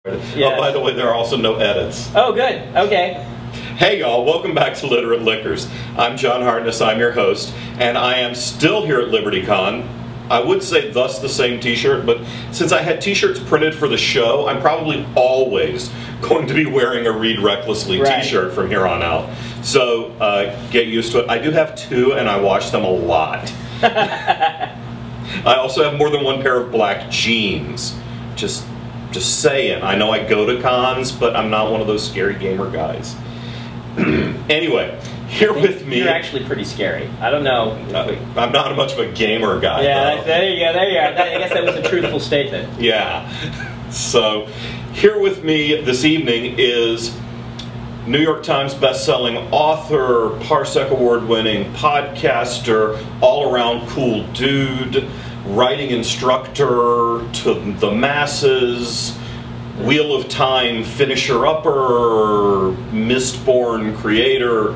Yes. Oh, by the way, there are also no edits. Oh, good. Okay. Hey, y'all. Welcome back to Literate Liquors. I'm John Hartness. I'm your host, and I am still here at LibertyCon. I would say thus the same t-shirt, but since I had t-shirts printed for the show, I'm probably always going to be wearing a Read Recklessly t-shirt from here on out. So get used to it. I do have two, and I wash them a lot. I also have more than one pair of black jeans. Just saying. I know I go to cons, but I'm not one of those scary gamer guys. Anyway, here with me... You're actually pretty scary. I don't know. I'm not much of a gamer guy, Yeah, though. there you go, there you are. I guess that was a truthful statement. Yeah. So, here with me this evening is New York Times best-selling author, Parsec Award-winning podcaster, all-around cool dude, writing instructor to the masses, Wheel of Time finisher-upper, Mistborn creator,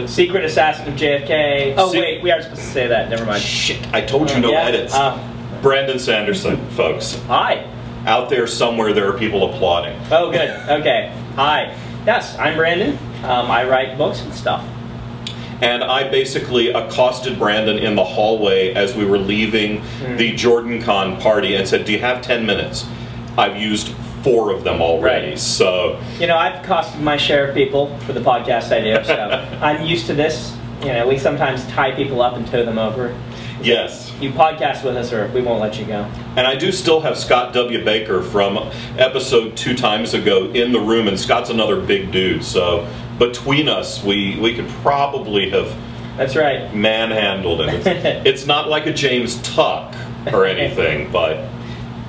Secret assassin of JFK. Oh wait, we aren't supposed to say that. Never mind. Shit, I told you no edits. Brandon Sanderson, folks. Hi. Out there somewhere there are people applauding. Oh good, okay. Hi. Yes, I'm Brandon. I write books and stuff. And I basically accosted Brandon in the hallway as we were leaving the JordanCon party and said, do you have 10 minutes? I've used 4 of them already, so... You know, I've accosted my share of people for the podcast I do, so I'm used to this. You know, we sometimes tie people up and tow them over. Yes. You podcast with us or we won't let you go. And I do still have Scott W. Baker from episode 2 times ago in the room, and Scott's another big dude, so... Between us, we could probably have manhandled him. It's not like a James Tuck or anything, but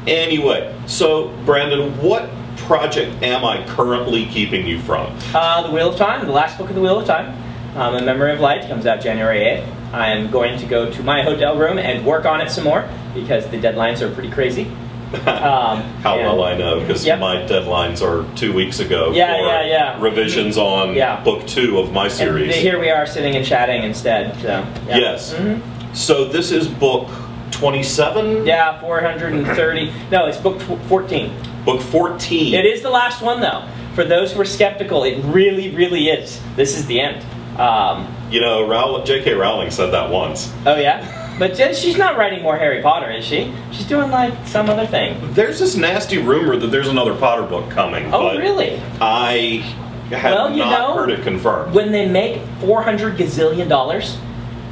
anyway. So, Brandon, what project am I currently keeping you from? The Wheel of Time, the last book of the Wheel of Time. A Memory of Light comes out January 8th. I am going to go to my hotel room and work on it some more because the deadlines are pretty crazy. How well I know, because my deadlines are 2 weeks ago for revisions on book 2 of my series. And here we are sitting and chatting instead. So, yes. So this is book 27? Yeah, 430. No, it's book 14. Book 14. It is the last one, though. For those who are skeptical, it really, really is. This is the end. You know, J.K. Rowling said that once. Oh, yeah? But she's not writing more Harry Potter, is she? She's doing, like, some other thing. There's this nasty rumor that there's another Potter book coming. Oh, really? I have not heard it confirmed. When they make $400 gazillion,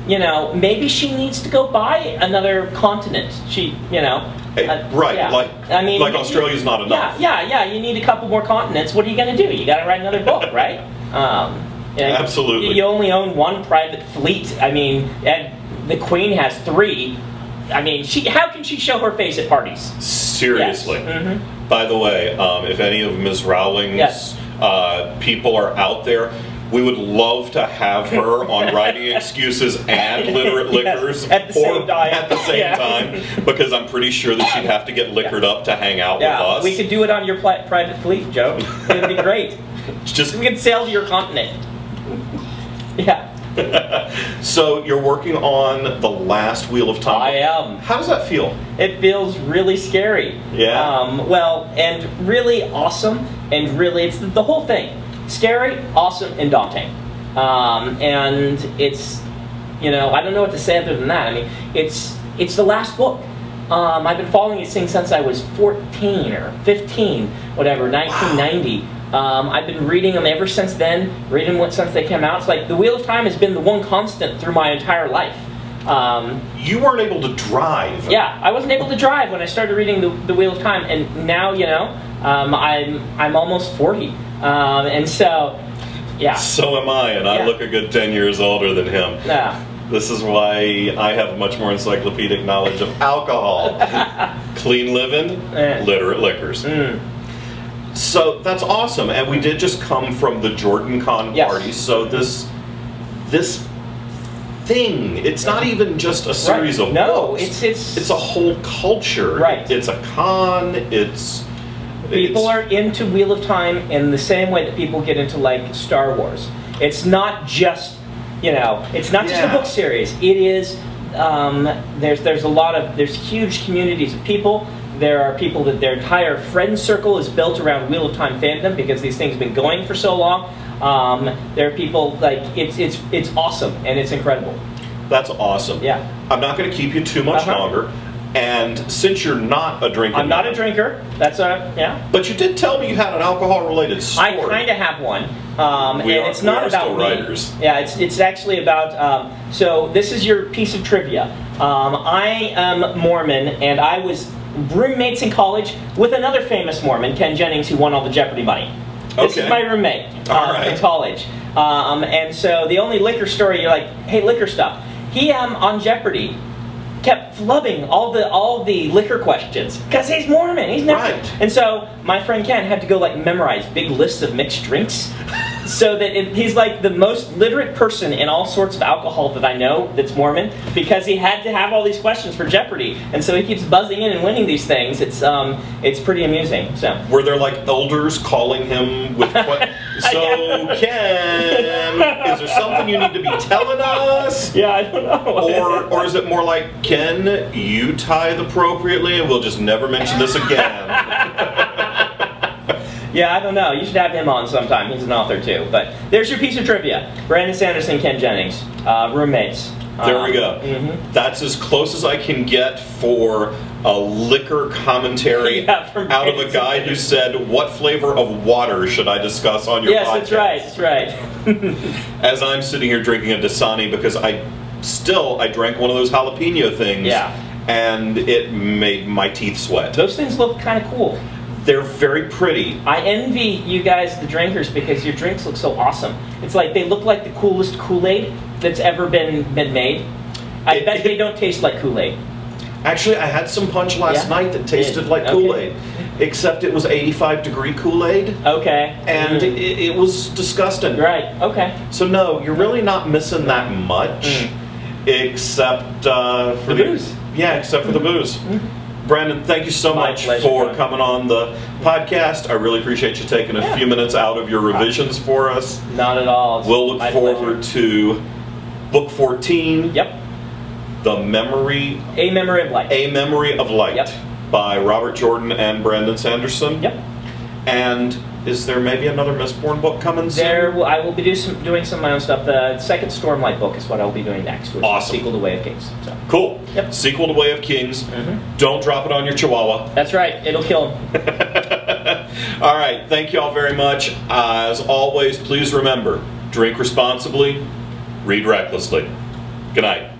you know, maybe she needs to go buy another continent. She, you know... like Australia's not enough. Yeah, you need a couple more continents. What are you going to do? You got to write another book, right? You know, absolutely. You only own 1 private fleet. I mean... The Queen has 3. I mean, how can she show her face at parties? Seriously. Yes. By the way, if any of Ms. Rowling's people are out there, we would love to have her on Writing Excuses and Literate Liquors at the same time, because I'm pretty sure that she'd have to get liquored up to hang out with us. We could do it on your private fleet, Joe. It would be great. We could sail to your continent. Yeah. So you're working on the last Wheel of Time. I am. How does that feel? It feels really scary. Yeah. Well, and really awesome, and really it's the whole thing. Scary, awesome, and daunting. And it's, you know, I don't know what to say other than that. I mean, it's the last book. I've been following these things since I was 14 or 15, whatever, 1990. I've been reading them ever since then, reading them since they came out. It's like the Wheel of Time has been the one constant through my entire life. You weren't able to drive. Yeah, I wasn't able to drive when I started reading the Wheel of Time, and now, you know, I'm almost 40, and so, yeah. So am I, and I look a good 10 years older than him. Yeah. This is why I have much more encyclopedic knowledge of alcohol. Clean living, literate liquors. So that's awesome, and we did just come from the JordanCon party. So this thing, it's not even just a series of books. It's a whole culture. Right. It's a con. People are into Wheel of Time in the same way that people get into, like, Star Wars. It's not just, you know, it's not just a book series. It is, there's huge communities of people There are people that their entire friend circle is built around Wheel of Time fandom because these things have been going for so long. There are people, like, it's awesome and it's incredible. That's awesome. Yeah. I'm not going to keep you too much longer. And since you're not a drinker, I'm not a drinker. That's yeah. But you did tell me you had an alcohol-related story. I kind of have one, and it's not about me. Writers. Yeah, it's actually about. So this is your piece of trivia. I am Mormon, and I was roommates in college with another famous Mormon, Ken Jennings, who won all the Jeopardy money. This is my roommate in college, and so the only liquor story, you're like, hey, liquor stuff. He on Jeopardy kept flubbing all the liquor questions because he's Mormon. He's never. Right. And so my friend Ken had to go like memorize big lists of mixed drinks, so that he's like the most literate person in all sorts of alcohol that I know that's Mormon, because he had to have all these questions for Jeopardy, and so he keeps buzzing in and winning these things. It's pretty amusing. So were there like elders calling him with so Ken, is there something you need to be telling us? Yeah, I don't know. Or is it more like, Ken, you tithe appropriately and we'll just never mention this again? Yeah, I don't know. You should have him on sometime. He's an author too. But there's your piece of trivia. Brandon Sanderson, Ken Jennings, roommates. There we go. That's as close as I can get for a liquor commentary out of a guy who said, what flavor of water should I discuss on your podcast? Yes, that's right. As I'm sitting here drinking a Dasani because I drank one of those jalapeno things. Yeah. And it made my teeth sweat. Those things look kind of cool. They're very pretty. I envy you guys, the drinkers, because your drinks look so awesome. It's like they look like the coolest Kool-Aid that's ever been made. I bet they don't taste like Kool-Aid. Actually, I had some punch last night that tasted like Kool-Aid, except it was 85-degree Kool-Aid. Okay. And it was disgusting. Right, okay. So no, you're really not missing that much, except for the booze. Yeah, except for the booze. Brandon, thank you so much for coming on the podcast. I really appreciate you taking a few minutes out of your revisions for us. Not at all. We'll look forward to book 14. Yep. A Memory of Light. A Memory of Light by Robert Jordan and Brandon Sanderson. Yep. And is there maybe another Mistborn book coming soon? I will be doing some of my own stuff. The second Stormlight book is what I'll be doing next, which is a sequel to Way of Kings. So. Cool. Yep. Sequel to Way of Kings. Don't drop it on your Chihuahua. That's right. It'll kill him. All right. Thank you all very much. As always, please remember, drink responsibly, read recklessly. Good night.